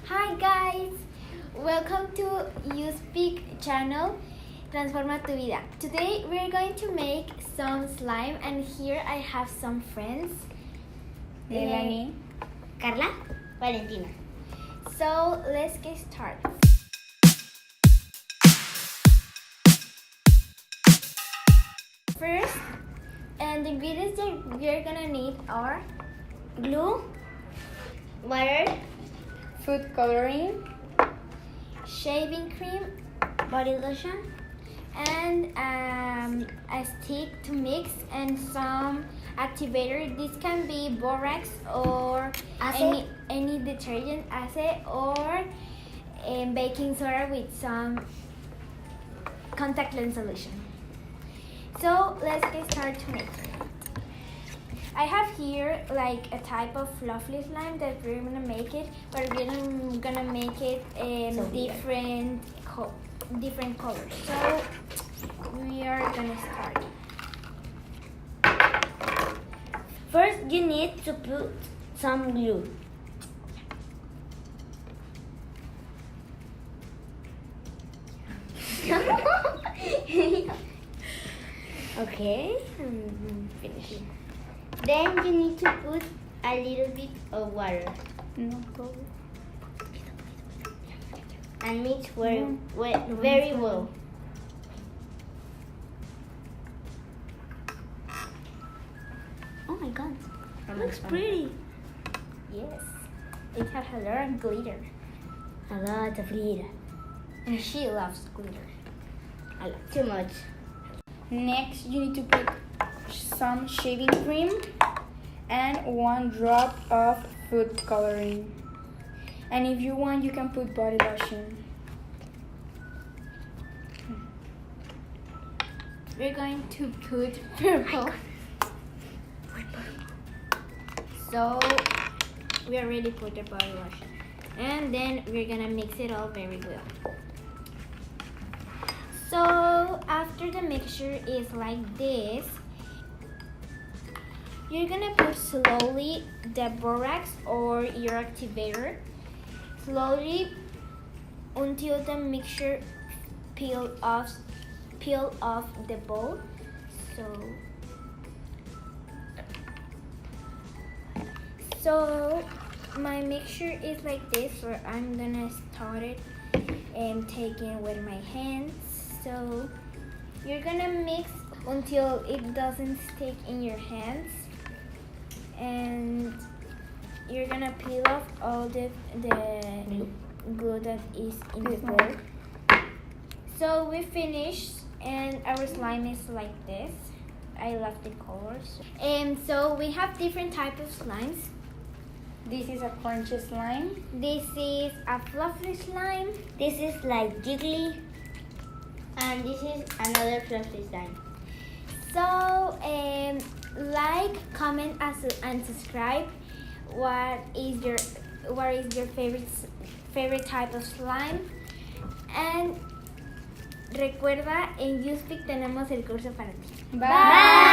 Hi guys, welcome to uSpeak channel Transforma tu vida. Today we're going to make some slime and here I have some friends. Melanie, Karla, Valentina. So let's get started. First, and the ingredients that we're gonna need are Glue, water, food coloring, shaving cream, body lotion, and a stick to mix and some activator. This can be borax or Hacer. any detergent, acid, or baking soda with some contact lens solution. So let's get started to make it. I have here like a type of fluffy slime that we're gonna make it, but we're gonna make it So different colors. So we are gonna start. First, you need to put some glue. Okay, finish. Then you need to put a little bit of water no color. and mix very well. Oh my god, looks pretty. Yes, it has a lot of glitter, A lot of glitter. and she loves glitter. A lot. Too much. Next, you need to put some shaving cream and 1 drop of food coloring. And if you want, you can put body lotion. We're going to put purple. So we already put the body lotion, and then we're gonna mix it all very well. So after the mixture is like this, you're gonna put slowly the borax or your activator, slowly until the mixture peel off the bowl. So my mixture is like this, so I'm gonna start it and take it with my hands. So you're gonna mix until it doesn't stick in your hands, and you're gonna peel off all the glue that is in the bowl. So we finished, and our slime is like this. I love the colors. And so we have different types of slimes. This is a crunchy slime. This is a fluffy slime. This is like jiggly. And this is another fluffy slime. So like, comment, and subscribe. What is your favorite type of slime? And recuerda, en uSpeak tenemos el curso para ti. Bye.